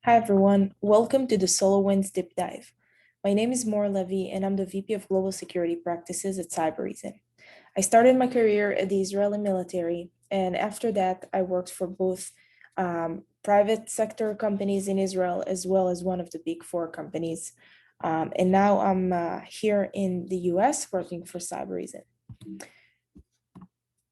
Hi everyone, welcome to the SolarWinds Deep Dive. My name is Mor Levi and I'm the VP of Global Security Practices at Cybereason. I started my career at the Israeli military, and after that I worked for both private sector companies in Israel as well as one of the big four companies. And now I'm here in the US working for Cybereason.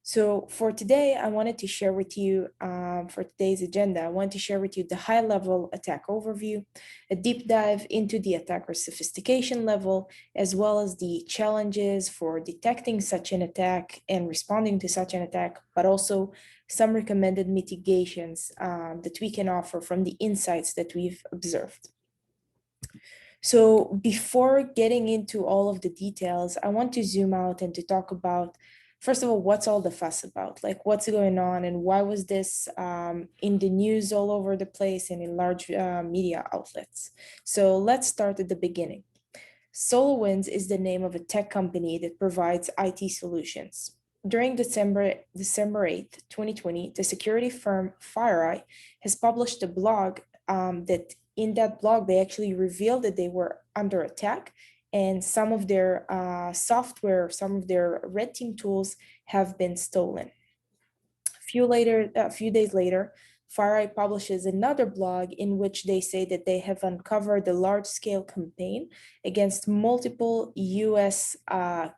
So for today, I wanted to share with you, for today's agenda, I want to share with you the high-level attack overview, a deep dive into the attacker's sophistication level, as well as the challenges for detecting such an attack and responding to such an attack, but also some recommended mitigations that we can offer from the insights that we've observed. So before getting into all of the details, I want to zoom out and to talk about, first of all, what's all the fuss about? Like what's going on and why was this in the news all over the place and in large media outlets? So let's start at the beginning. SolarWinds is the name of a tech company that provides IT solutions. During December 8th, 2020, the security firm FireEye has published a blog that in that blog, they actually revealed that they were under attack and some of their software, some of their red team tools have been stolen. A few days later, FireEye publishes another blog in which they say that they have uncovered a large-scale campaign against multiple US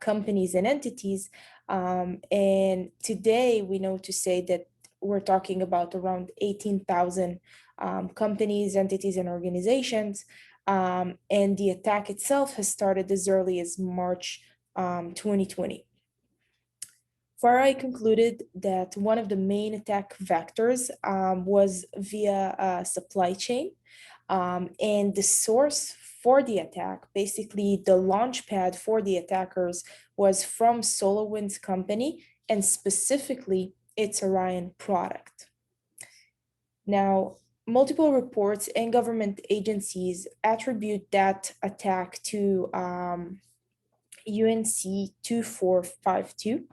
companies and entities. And today we know to say that we're talking about around 18,000 companies, entities, and organizations. And the attack itself has started as early as March 2020. FireEye concluded that one of the main attack vectors was via supply chain. And the source for the attack, basically the launch pad for the attackers, was from SolarWinds company and specifically its Orion product. Now, multiple reports and government agencies attribute that attack to UNC 2452,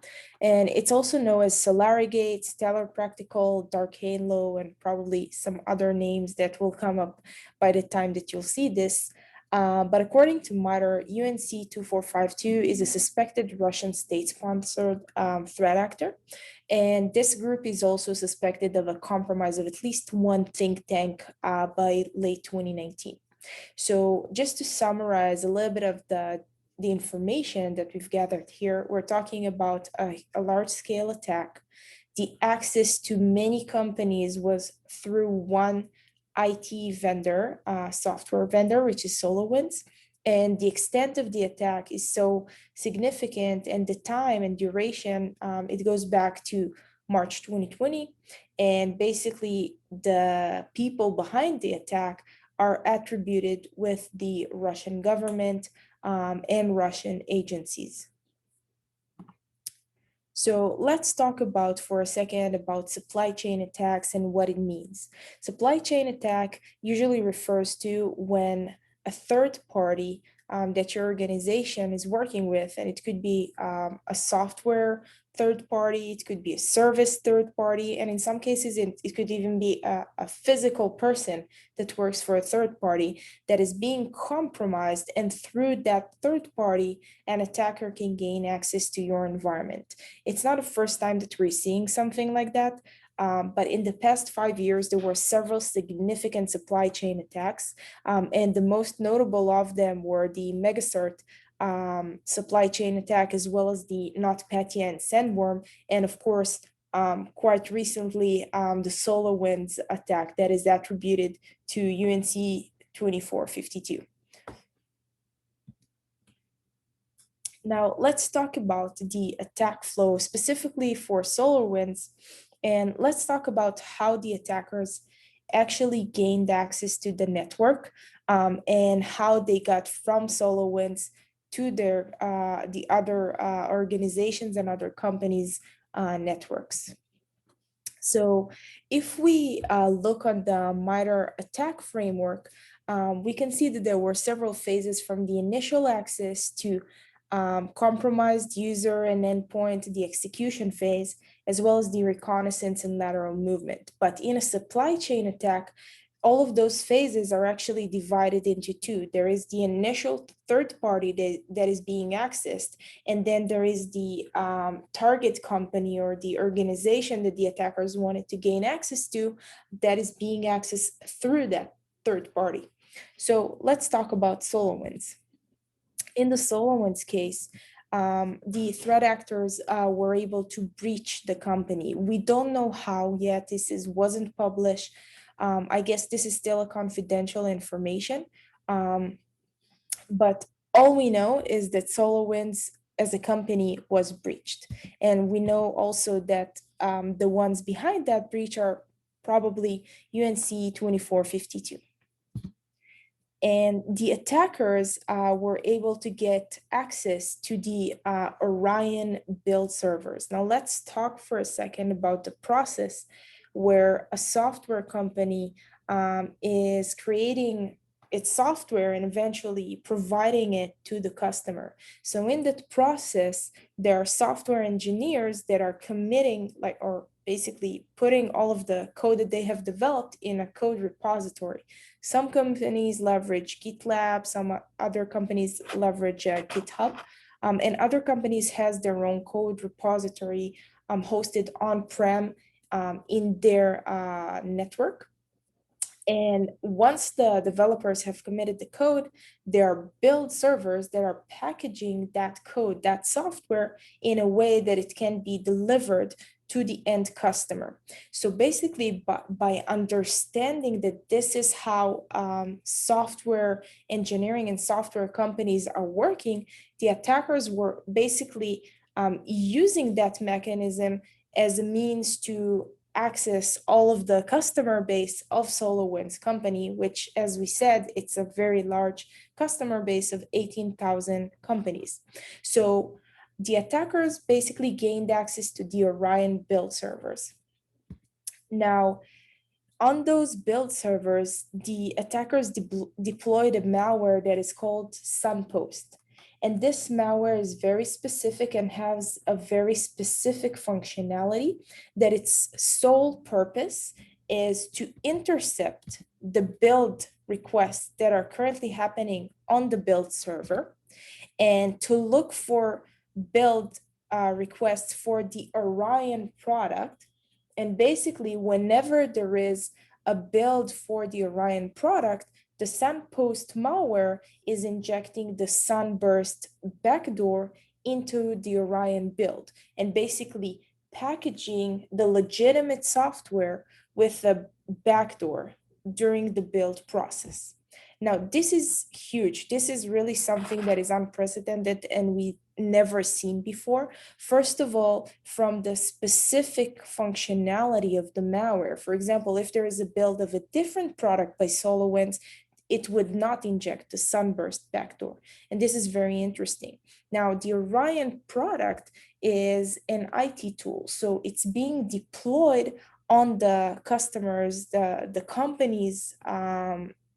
and it's also known as SolarGate, Stellar Practical, Dark Halo, and probably some other names that will come up by the time that you'll see this. But according to MITRE, UNC 2452 is a suspected Russian state-sponsored threat actor. And this group is also suspected of a compromise of at least one think tank by late 2019. So just to summarize a little bit of the information that we've gathered here, we're talking about a large-scale attack. The access to many companies was through one IT vendor, software vendor, which is SolarWinds. And the extent of the attack is so significant, and the time and duration, it goes back to March 2020. And basically, the people behind the attack are attributed with the Russian government and Russian agencies. So let's talk about for a second about supply chain attacks and what it means. Supply chain attack usually refers to when a third party that your organization is working with, and it could be a software third party, it could be a service third party, and in some cases it could even be a physical person that works for a third party that is being compromised, and through that third party, an attacker can gain access to your environment. It's not the first time that we're seeing something like that. But in the past 5 years, there were several significant supply chain attacks, and the most notable of them were the Megacert supply chain attack, as well as the NotPetya and Sandworm, and of course, quite recently, the SolarWinds attack that is attributed to UNC 2452. Now, let's talk about the attack flow specifically for SolarWinds, and let's talk about how the attackers actually gained access to the network and how they got from SolarWinds to the other organizations and other companies' networks. So if we look on the MITRE attack framework, we can see that there were several phases from the initial access to compromised user and endpoint, the execution phase, as well as the reconnaissance and lateral movement. But in a supply chain attack, all of those phases are actually divided into two. There is the initial third party that is being accessed, and then there is the target company or the organization that the attackers wanted to gain access to that is being accessed through that third party. So let's talk about SolarWinds. In the SolarWinds case, the threat actors were able to breach the company. We don't know how yet. Wasn't published. I guess this is still a confidential information. But all we know is that SolarWinds as a company was breached. And we know also that the ones behind that breach are probably UNC 2452. And the attackers were able to get access to the Orion build servers. Now let's talk for a second about the process where a software company is creating its software and eventually providing it to the customer. So in that process, there are software engineers that are committing or basically putting all of the code that they have developed in a code repository. Some companies leverage GitLab, some other companies leverage GitHub, and other companies has their own code repository hosted on-prem in their network. And once the developers have committed the code, there are build servers that are packaging that code, that software, in a way that it can be delivered to the end customer. So basically, by understanding that this is how software engineering and software companies are working, the attackers were basically using that mechanism as a means to access all of the customer base of SolarWinds company, which, as we said, it's a very large customer base of 18,000 companies. So the attackers basically gained access to the Orion build servers. Now, on those build servers, the attackers deployed a malware that is called Sunpost. And this malware is very specific and has a very specific functionality that its sole purpose is to intercept the build requests that are currently happening on the build server and to look for build requests for the Orion product. And basically, whenever there is a build for the Orion product, the Sunpost malware is injecting the Sunburst backdoor into the Orion build and basically packaging the legitimate software with a backdoor during the build process. Now, this is huge. This is really something that is unprecedented and we never seen before. First of all, from the specific functionality of the malware. For example, if there is a build of a different product by SolarWinds, it would not inject the Sunburst backdoor. And this is very interesting. Now, the Orion product is an IT tool. So it's being deployed on the customers, the company's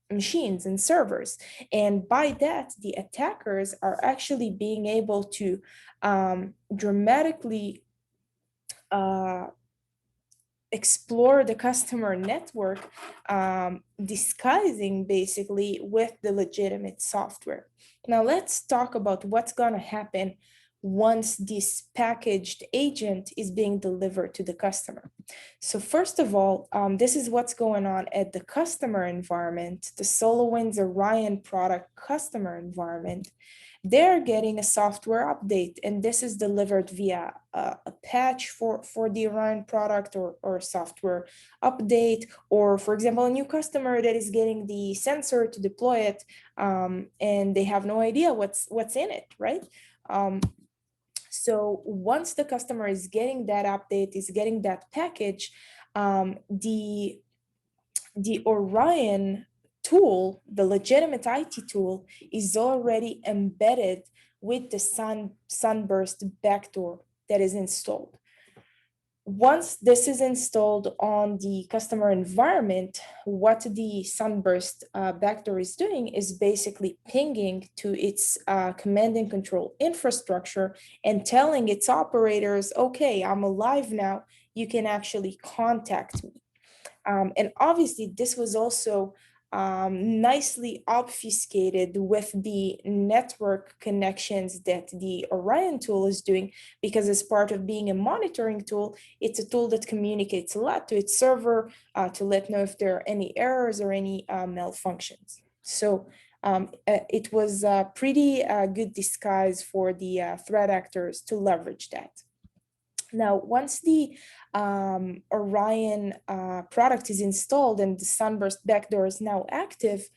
machines and servers. And by that, the attackers are actually being able to dramatically explore the customer network, disguising basically with the legitimate software. Now let's talk about what's going to happen once this packaged agent is being delivered to the customer. So first of all, this is what's going on at the customer environment, the SolarWinds Orion product customer environment. They're getting a software update, and this is delivered via a patch for the Orion product or a software update, or for example, a new customer that is getting the sensor to deploy it, and they have no idea what's in it, right? So once the customer is getting that update, is getting that package, the Orion tool, the legitimate IT tool, is already embedded with the Sunburst backdoor that is installed. Once this is installed on the customer environment, what the Sunburst backdoor is doing is basically pinging to its command and control infrastructure and telling its operators, okay, I'm alive now, you can actually contact me. And obviously, this was also nicely obfuscated with the network connections that the Orion tool is doing, because as part of being a monitoring tool, it's a tool that communicates a lot to its server to let know if there are any errors or any malfunctions. So it was a pretty good disguise for the threat actors to leverage that. Now, once the Orion product is installed and the Sunburst backdoor is now active,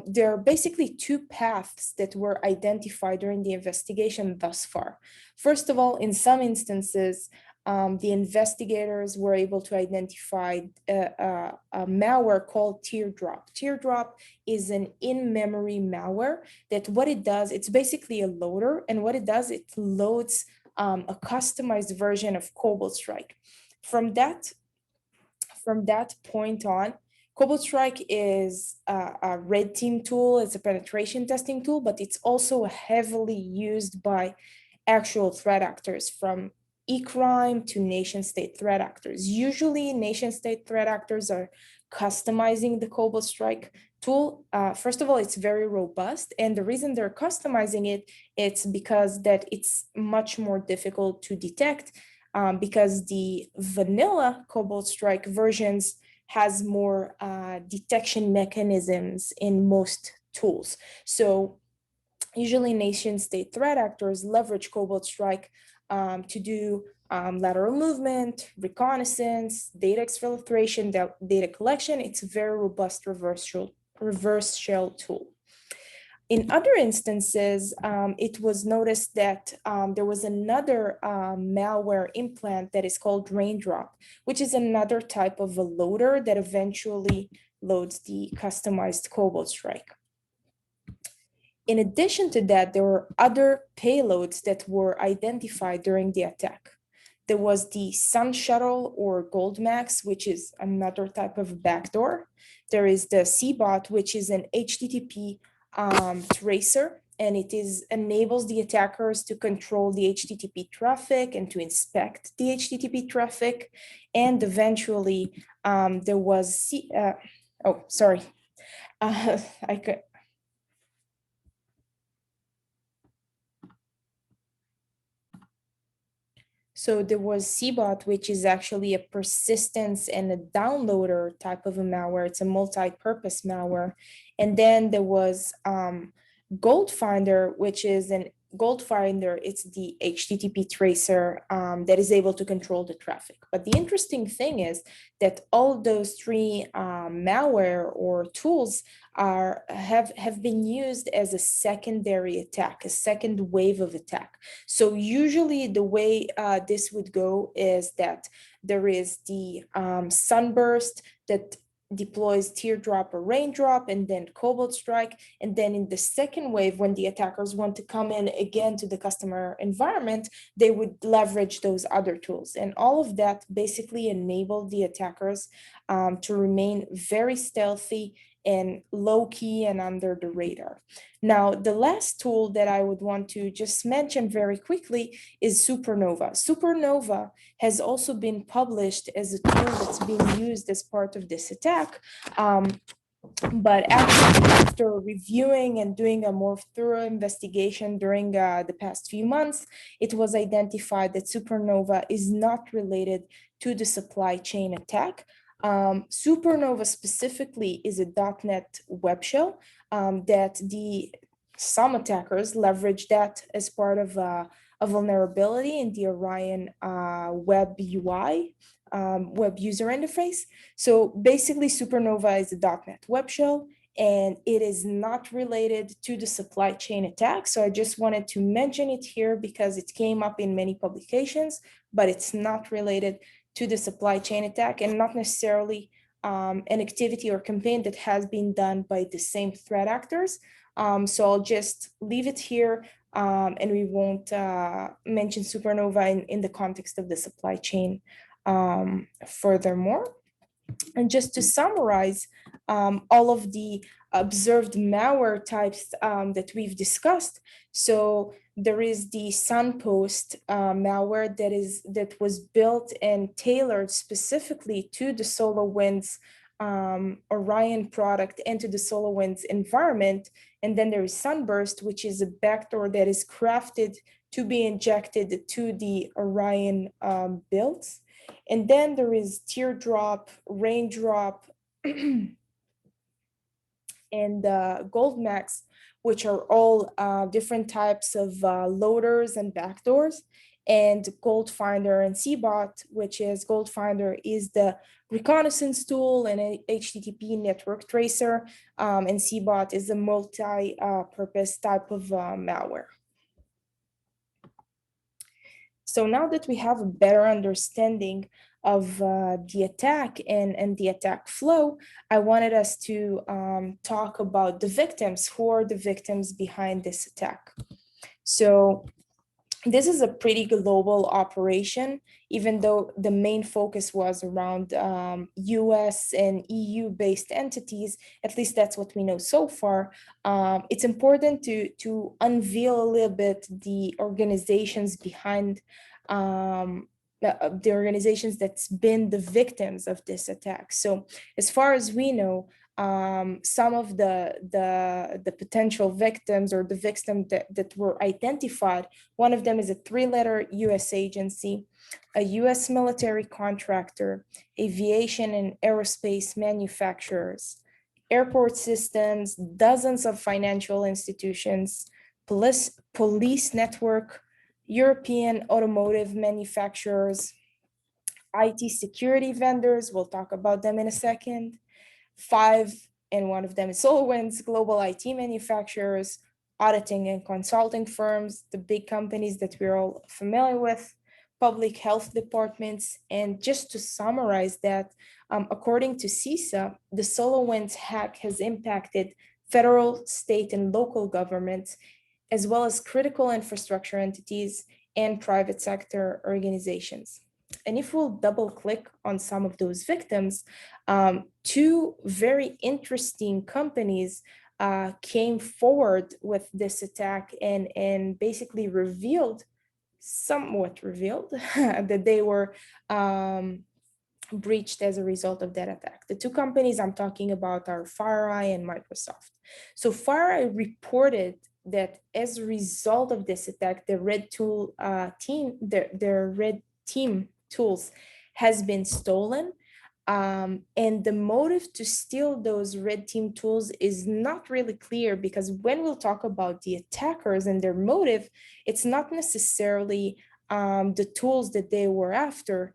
there are basically two paths that were identified during the investigation thus far. First of all, in some instances, the investigators were able to identify a malware called Teardrop. Teardrop is an in-memory malware that what it does, it's basically a loader, and what it does, it loads a customized version of Cobalt Strike. From that point on, Cobalt Strike is a red team tool, it's a penetration testing tool, but it's also heavily used by actual threat actors, from e-crime to nation state threat actors. Usually nation state threat actors are customizing the Cobalt Strike tool. First of all, it's very robust, and the reason they're customizing it, it's because that it's much more difficult to detect, because the vanilla Cobalt Strike versions has more detection mechanisms in most tools. So usually nation state threat actors leverage Cobalt Strike to do lateral movement, reconnaissance, data exfiltration, data collection. It's a very robust reverse shell tool. In other instances, it was noticed that there was another malware implant that is called Raindrop, which is another type of a loader that eventually loads the customized Cobalt Strike. In addition to that, there were other payloads that were identified during the attack. There was the Sun Shuttle or Goldmax, which is another type of backdoor. There is the CBOT, which is an HTTP tracer, and it enables the attackers to control the HTTP traffic and to inspect the HTTP traffic. And eventually, there was So there was CBOT, which is actually a persistence and a downloader type of a malware. It's a multi-purpose malware. And then there was Goldfinder, which is an Goldfinder. It's the HTTP tracer that is able to control the traffic. But the interesting thing is that all those three malware or tools have been used as a secondary attack, a second wave of attack. So usually the way this would go is that there is the Sunburst that deploys Teardrop or Raindrop, and then Cobalt Strike. And then in the second wave, when the attackers want to come in again to the customer environment, they would leverage those other tools. And all of that basically enabled the attackers to remain very stealthy and low-key and under the radar. Now, the last tool that I would want to just mention very quickly is Supernova. Supernova has also been published as a tool that's being used as part of this attack. But after reviewing and doing a more thorough investigation during the past few months, it was identified that Supernova is not related to the supply chain attack. Supernova specifically is a .NET web shell that some attackers leverage that as part of a vulnerability in the Orion web UI, web user interface. So basically Supernova is a .NET web shell, and it is not related to the supply chain attack. So I just wanted to mention it here because it came up in many publications, but it's not related to the supply chain attack, and not necessarily an activity or campaign that has been done by the same threat actors. So I'll just leave it here, and we won't mention Supernova in the context of the supply chain furthermore. And just to summarize all of the observed malware types that we've discussed. So There is the Sunpost malware that was built and tailored specifically to the SolarWinds Orion product and to the SolarWinds environment. And then there is Sunburst, which is a backdoor that is crafted to be injected to the Orion builds. And then there is Teardrop, Raindrop, and Gold Max, which are all different types of loaders and backdoors, and Gold Finder and CBOT, which is Gold Finder is the reconnaissance tool and a HTTP network tracer, and CBOT is a multi-purpose type of malware. So now that we have a better understanding of the attack and the attack flow, I wanted us to talk about the victims. Who are the victims behind this attack? So this is a pretty global operation, even though the main focus was around US and EU based entities. At least that's what we know so far. It's important to unveil a little bit the organizations behind the organizations that's been the victims of this attack. So as far as we know, some of the potential victims or the victims that were identified, one of them is a 3-letter US agency, a US military contractor, aviation and aerospace manufacturers, airport systems, dozens of financial institutions, police network, European automotive manufacturers, IT security vendors, we'll talk about them in a second, 5, and one of them is SolarWinds, global IT manufacturers, auditing and consulting firms, the big companies that we're all familiar with, public health departments. And just to summarize that, according to CISA, the SolarWinds hack has impacted federal, state, and local governments, as well as critical infrastructure entities and private sector organizations. And if we'll double click on some of those victims, 2 very interesting companies came forward with this attack and basically somewhat revealed that they were breached as a result of that attack. The 2 companies I'm talking about are FireEye and Microsoft. So FireEye reported that as a result of this attack, the red team tools has been stolen. And the motive to steal those red team tools is not really clear, because when we'll talk about the attackers and their motive, it's not necessarily the tools that they were after,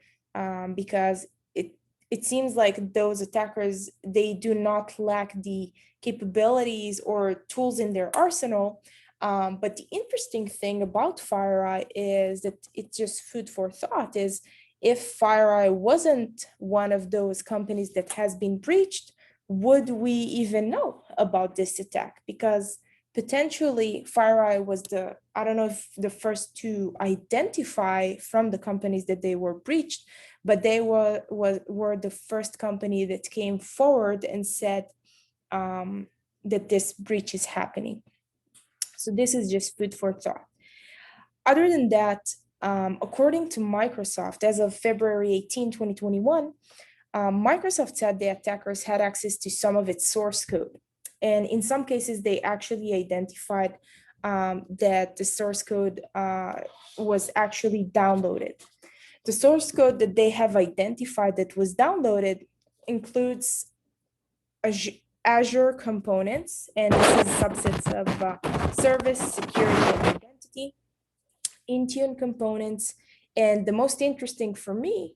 because it seems like those attackers, they do not lack the capabilities or tools in their arsenal. But the interesting thing about FireEye is that it's just food for thought, is if FireEye wasn't one of those companies that has been breached, would we even know about this attack? Because potentially FireEye was I don't know if the first to identify from the companies that they were breached, but they were the first company that came forward and said that this breach is happening. So this is just food for thought. Other than that, according to Microsoft, as of February 18, 2021, Microsoft said the attackers had access to some of its source code. And in some cases, they actually identified that the source code was actually downloaded. The source code that they have identified that was downloaded includes Azure components, and this is subsets of service, security, and identity, Intune components, and the most interesting for me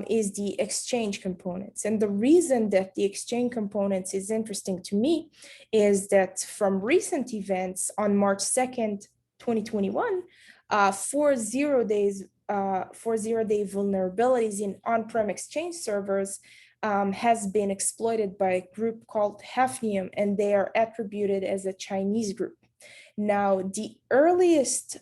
is the Exchange components. And the reason that the Exchange components is interesting to me is that from recent events on March 2nd, 2021, 4 zero-day vulnerabilities in on-prem Exchange servers has been exploited by a group called Hafnium, and they are attributed as a Chinese group. Now, the earliest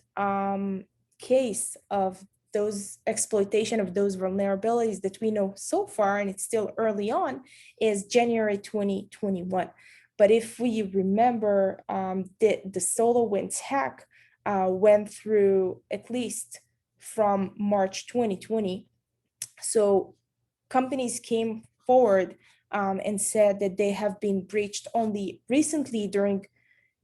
case of those exploitation of those vulnerabilities that we know so far, and it's still early on, is January 2021. But if we remember the SolarWinds hack, went through at least from March 2020. So companies came forward and said that they have been breached only recently during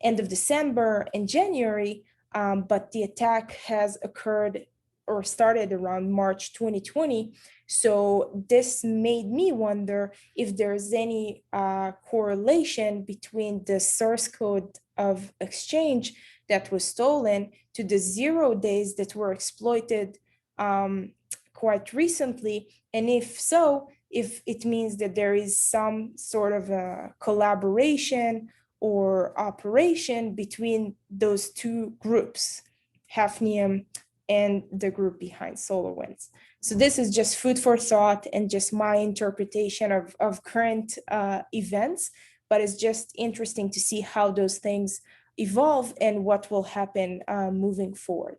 end of December and January, but the attack has occurred or started around March 2020. So this made me wonder if there's any correlation between the source code of Exchange that was stolen to the 0 days that were exploited quite recently. And if so, if it means that there is some sort of a collaboration or operation between those two groups, Hafnium and the group behind SolarWinds. So this is just food for thought and just my interpretation of current events, but it's just interesting to see how those things evolve and what will happen moving forward.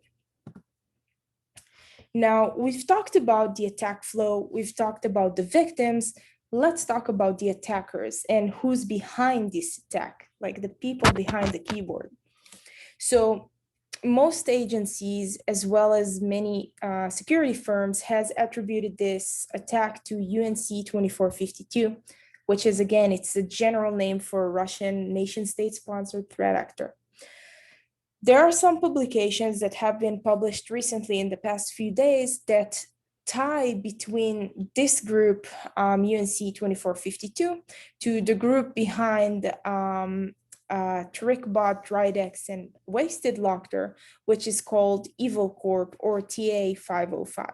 Now, we've talked about the attack flow, we've talked about the victims. Let's talk about the attackers and who's behind this attack, like the people behind the keyboard. So most agencies, as well as many security firms, has attributed this attack to UNC 2452, which is, again, it's a general name for a Russian nation-state sponsored threat actor. There are some publications that have been published recently in the past few days that tie between this group, UNC 2452, to the group behind TrickBot, Dridex, and Wasted Locker, which is called Evil Corp or TA 505.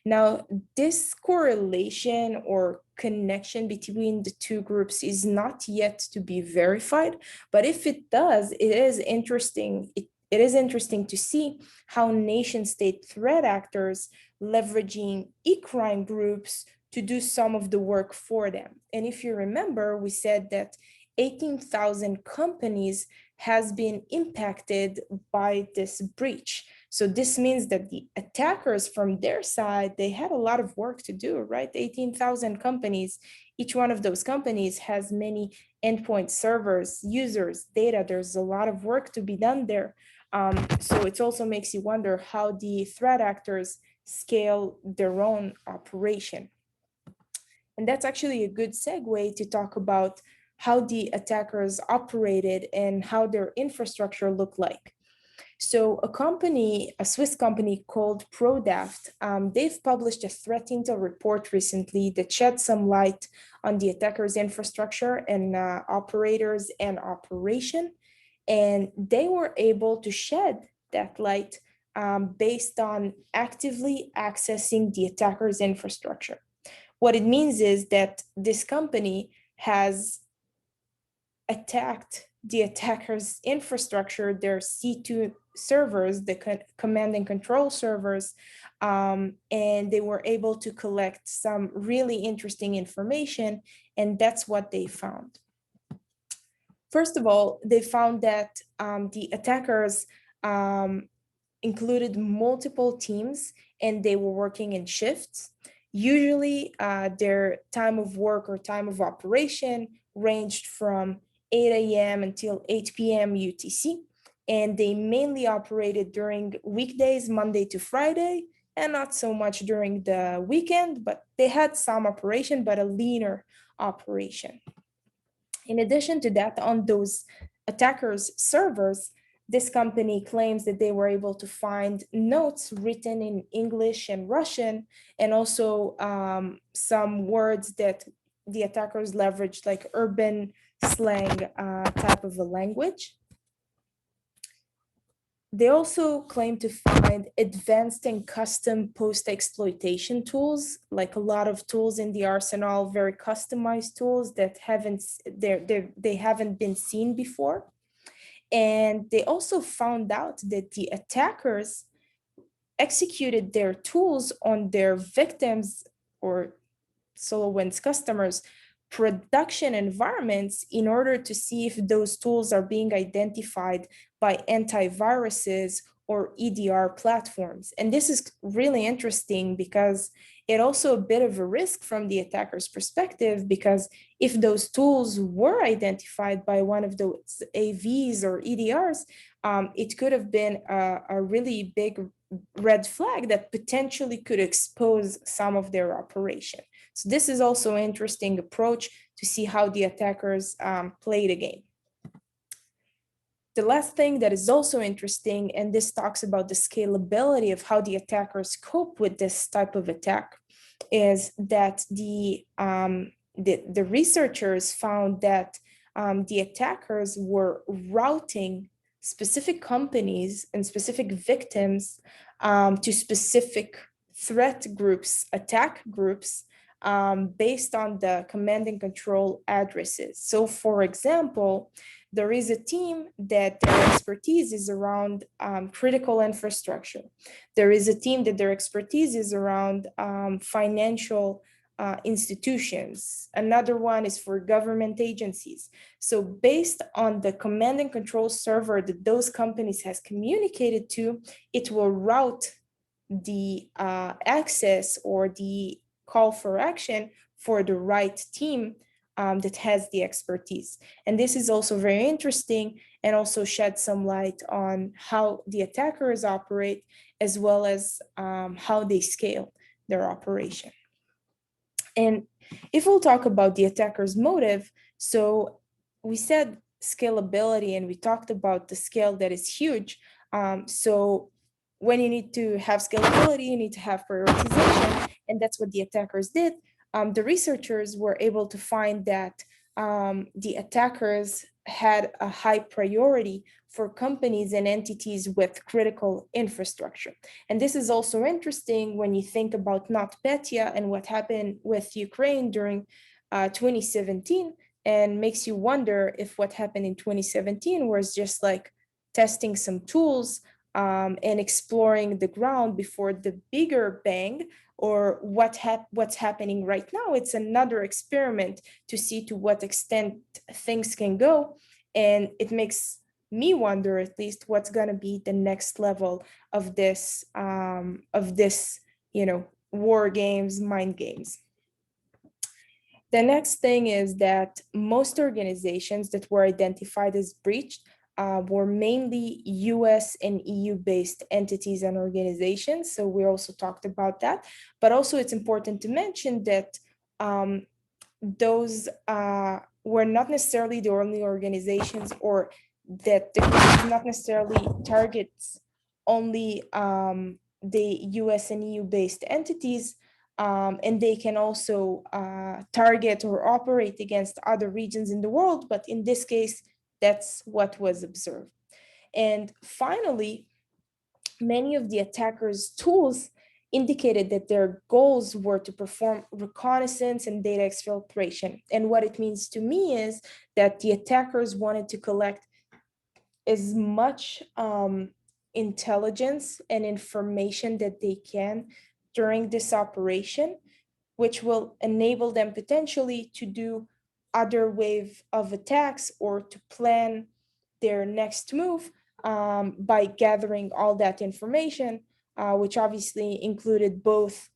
Now, this correlation or connection between the two groups is not yet to be verified, but if it does, it is interesting. It is interesting to see how nation-state threat actors leveraging e-crime groups to do some of the work for them. And if you remember, we said that 18,000 companies has been impacted by this breach. So this means that the attackers from their side, they had a lot of work to do, right? 18,000 companies, each one of those companies has many endpoint servers, users, data. There's a lot of work to be done there. So it also makes you wonder how the threat actors scale their own operation. And that's actually a good segue to talk about how the attackers operated and how their infrastructure looked like. So a Swiss company called ProDaft, they've published a threat intel report recently that shed some light on the attackers' infrastructure and operators and operation. And they were able to shed that light based on actively accessing the attackers' infrastructure. What it means is that this company has attacked the attacker's infrastructure, their C2 servers, the command and control servers, and they were able to collect some really interesting information, and that's what they found. First of all, they found that the attackers included multiple teams and they were working in shifts. Usually their time of work or time of operation ranged from 8 a.m. until 8 p.m. UTC. And they mainly operated during weekdays, Monday to Friday, and not so much during the weekend, but they had some operation, but a leaner operation. In addition to that, on those attackers' servers, this company claims that they were able to find notes written in English and Russian, and also some words that the attackers leveraged, like urban slang type of a language. They also claim to find advanced and custom post-exploitation tools, like a lot of tools in the arsenal, very customized tools that they haven't been seen before. And they also found out that the attackers executed their tools on their victims or SolarWinds customers' production environments in order to see if those tools are being identified by antiviruses or EDR platforms. And this is really interesting because it also a bit of a risk from the attacker's perspective, because if those tools were identified by one of those AVs or EDRs, it could have been a really big red flag that potentially could expose some of their operation. So this is also an interesting approach to see how the attackers play the game. The last thing that is also interesting, and this talks about the scalability of how the attackers cope with this type of attack, is that the researchers found that the attackers were routing specific companies and specific victims to specific threat groups, attack groups, based on the command and control addresses. So for example, there is a team that their expertise is around critical infrastructure. There is a team that their expertise is around financial institutions. Another one is for government agencies. So based on the command and control server that those companies has communicated to, it will route the access or the call for action for the right team that has the expertise. And this is also very interesting and also shed some light on how the attackers operate, as well as how they scale their operation. And if we'll talk about the attacker's motive, so we said scalability and we talked about the scale that is huge. So when you need to have scalability, you need to have prioritization, and that's what the attackers did. The researchers were able to find that the attackers had a high priority for companies and entities with critical infrastructure. And this is also interesting when you think about NotPetya and what happened with Ukraine during 2017, and makes you wonder if what happened in 2017 was just like testing some tools and exploring the ground before the bigger bang, or what's happening right now. It's another experiment to see to what extent things can go. And it makes me wonder, at least, what's going to be the next level of this, war games, mind games. The next thing is that most organizations that were identified as breached were mainly US and EU-based entities and organizations. So we also talked about that. But also it's important to mention that those were not necessarily the only organizations, or that the group not necessarily targets only the US and EU-based entities, and they can also target or operate against other regions in the world. But in this case, that's what was observed. And finally, many of the attackers' tools indicated that their goals were to perform reconnaissance and data exfiltration. And what it means to me is that the attackers wanted to collect as much intelligence and information that they can during this operation, which will enable them potentially to do other wave of attacks or to plan their next move by gathering all that information, which obviously included both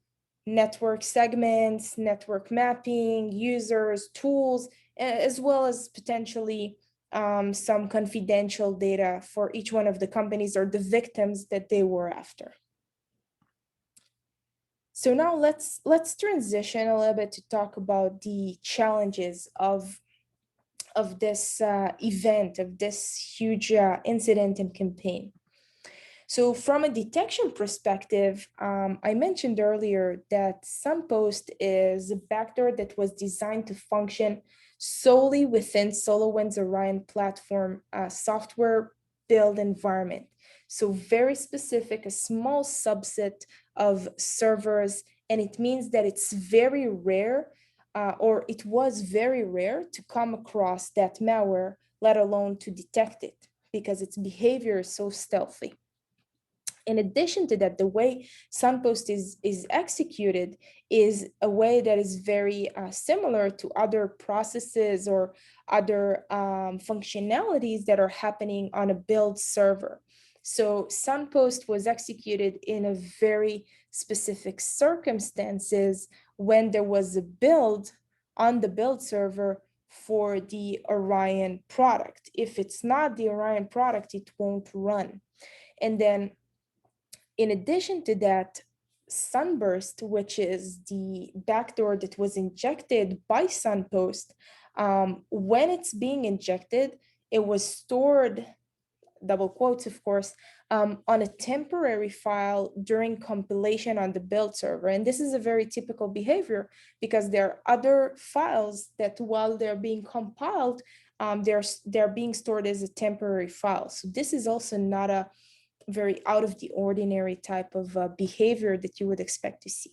network segments, network mapping, users, tools, as well as potentially some confidential data for each one of the companies or the victims that they were after. So now let's transition a little bit to talk about the challenges of this event, of this huge incident and campaign. So from a detection perspective, I mentioned earlier that Sunpost is a backdoor that was designed to function solely within SolarWinds Orion platform software build environment. So very specific, a small subset of servers, and it means that it's very rare, or it was very rare to come across that malware, let alone to detect it, because its behavior is so stealthy. In addition to that, the way Sunpost is executed is a way that is very similar to other processes or other functionalities that are happening on a build server. So Sunpost was executed in a very specific circumstances when there was a build on the build server for the Orion product. If it's not the Orion product, it won't run. And then in addition to that, Sunburst, which is the backdoor that was injected by Sunpost, when it's being injected, it was stored, double quotes, of course, on a temporary file during compilation on the build server. And this is a very typical behavior because there are other files that while they're being compiled, they're being stored as a temporary file. So this is also not a very out of the ordinary type of behavior that you would expect to see.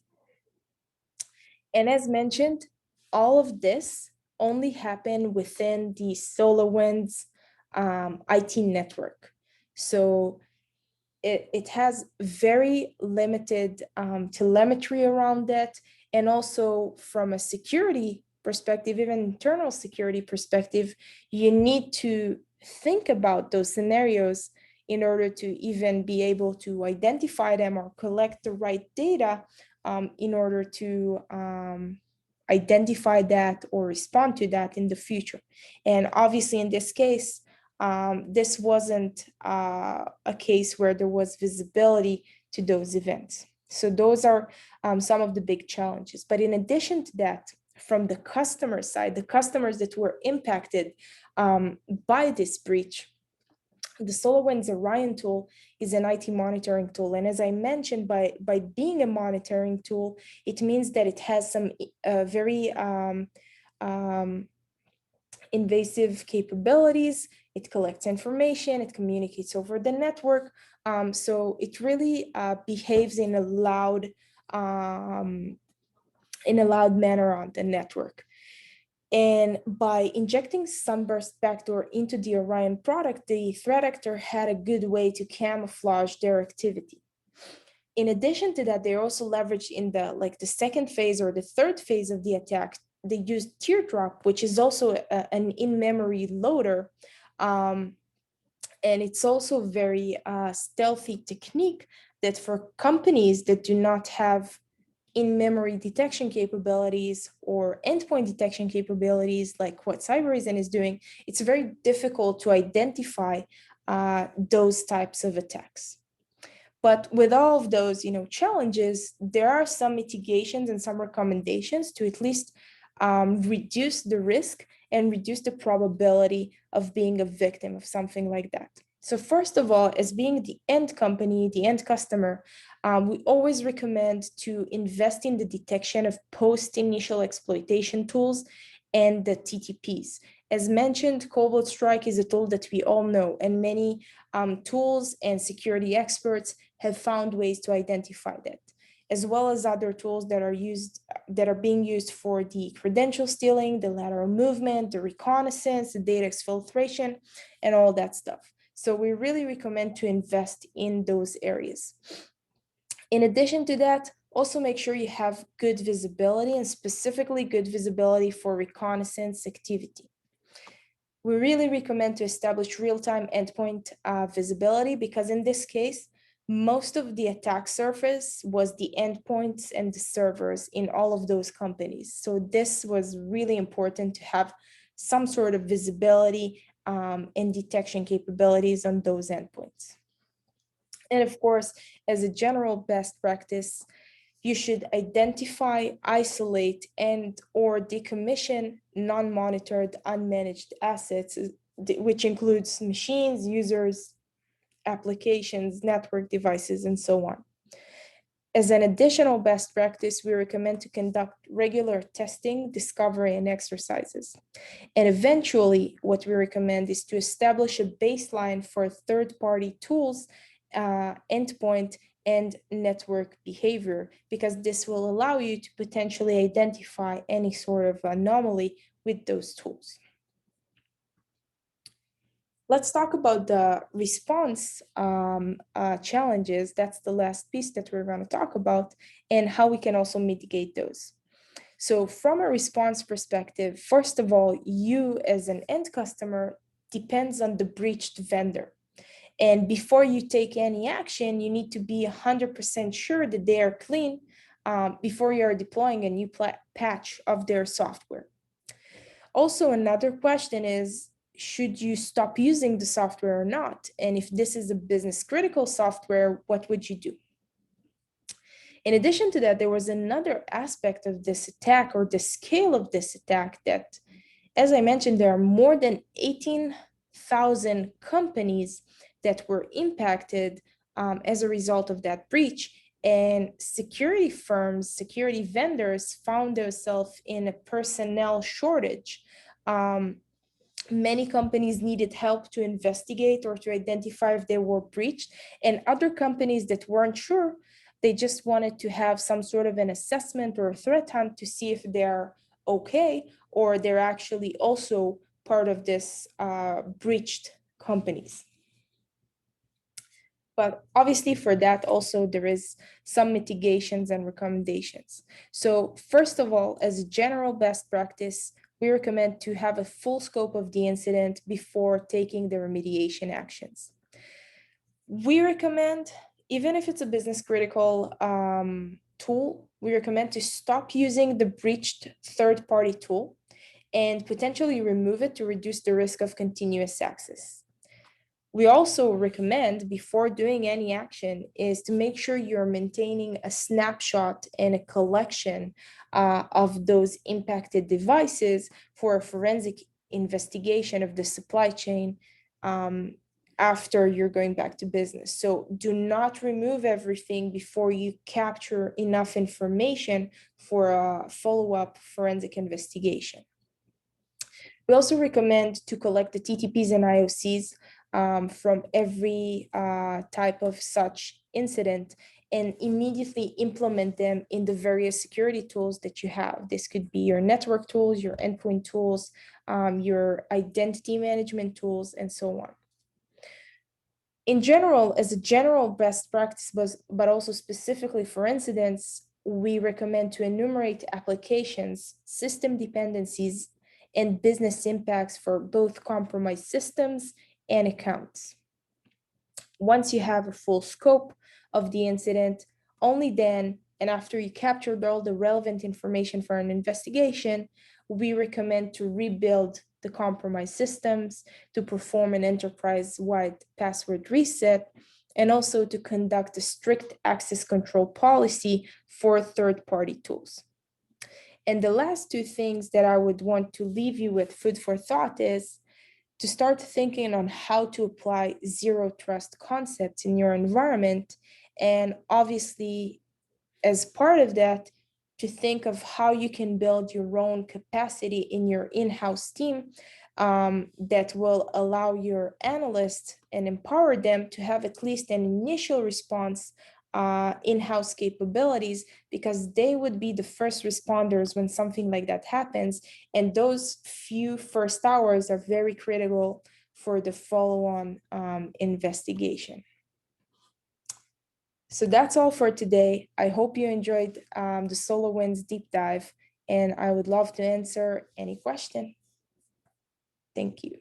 And as mentioned, all of this only happened within the SolarWinds IT network. So it has very limited telemetry around it. And also from a security perspective, even internal security perspective, you need to think about those scenarios in order to even be able to identify them or collect the right data in order to identify that or respond to that in the future. And obviously in this case, this wasn't a case where there was visibility to those events. So those are some of the big challenges. But in addition to that, from the customer side, the customers that were impacted by this breach, the SolarWinds Orion tool is an IT monitoring tool. And as I mentioned, by being a monitoring tool, it means that it has some very invasive capabilities. It collects information, it communicates over the network. So it really behaves in a loud manner on the network. And by injecting Sunburst backdoor into the Orion product, the threat actor had a good way to camouflage their activity. In addition to that, they also leveraged in the second phase or the third phase of the attack, they used Teardrop, which is also an in-memory loader. And it's also a very stealthy technique that for companies that do not have in-memory detection capabilities or endpoint detection capabilities like what Cybereason is doing, it's very difficult to identify those types of attacks. But with all of those, challenges, there are some mitigations and some recommendations to at least reduce the risk and reduce the probability of being a victim of something like that. So first of all, as being the end company, the end customer, we always recommend to invest in the detection of post-initial exploitation tools and the TTPs. As mentioned, Cobalt Strike is a tool that we all know, and many tools and security experts have found ways to identify that, as well as other tools that are being used for the credential stealing, the lateral movement, the reconnaissance, the data exfiltration, and all that stuff. So we really recommend to invest in those areas. In addition to that, also make sure you have good visibility, and specifically good visibility for reconnaissance activity. We really recommend to establish real-time endpoint visibility because in this case, most of the attack surface was the endpoints and the servers in all of those companies. So this was really important to have some sort of visibility and detection capabilities on those endpoints. And of course, as a general best practice, you should identify, isolate, and or decommission non-monitored, unmanaged assets, which includes machines, users, applications, network devices, and so on. As an additional best practice, we recommend to conduct regular testing, discovery, and exercises. And eventually, what we recommend is to establish a baseline for third-party tools, endpoint, and network behavior, because this will allow you to potentially identify any sort of anomaly with those tools. Let's talk about the response challenges. That's the last piece that we're going to talk about, and how we can also mitigate those. So from a response perspective, first of all, you as an end customer depends on the breached vendor. And before you take any action, you need to be 100% sure that they are clean before you are deploying a new patch of their software. Also, another question is, should you stop using the software or not? And if this is a business critical software, what would you do? In addition to that, there was another aspect of this attack, or the scale of this attack, that, as I mentioned, there are more than 18,000 companies that were impacted as a result of that breach. And security firms, security vendors found themselves in a personnel shortage. Many companies needed help to investigate or to identify if they were breached, and other companies that weren't sure, they just wanted to have some sort of an assessment or a threat hunt to see if they're okay, or they're actually also part of this breached companies. But obviously for that also there is some mitigations and recommendations. So first of all, as a general best practice, we recommend to have a full scope of the incident before taking the remediation actions. We recommend, even if it's a business critical tool, we recommend to stop using the breached third-party tool and potentially remove it to reduce the risk of continuous access. We also recommend, before doing any action, is to make sure you're maintaining a snapshot and a collection of those impacted devices for a forensic investigation of the supply chain after you're going back to business. So do not remove everything before you capture enough information for a follow-up forensic investigation. We also recommend to collect the TTPs and IOCs from every type of such incident and immediately implement them in the various security tools that you have. This could be your network tools, your endpoint tools, your identity management tools, and so on. In general, as a general best practice, but also specifically for incidents, we recommend to enumerate applications, system dependencies, and business impacts for both compromised systems and accounts. Once you have a full scope of the incident, only then, and after you captured all the relevant information for an investigation, we recommend to rebuild the compromised systems, to perform an enterprise-wide password reset, and also to conduct a strict access control policy for third-party tools. And the last two things that I would want to leave you with food for thought is to start thinking on how to apply zero trust concepts in your environment. And obviously, as part of that, to think of how you can build your own capacity in your in-house team that will allow your analysts and empower them to have at least an initial response in-house capabilities, because they would be the first responders when something like that happens. And those few first hours are very critical for the follow-on investigation. So that's all for today. I hope you enjoyed the SolarWinds deep dive, and I would love to answer any question. Thank you.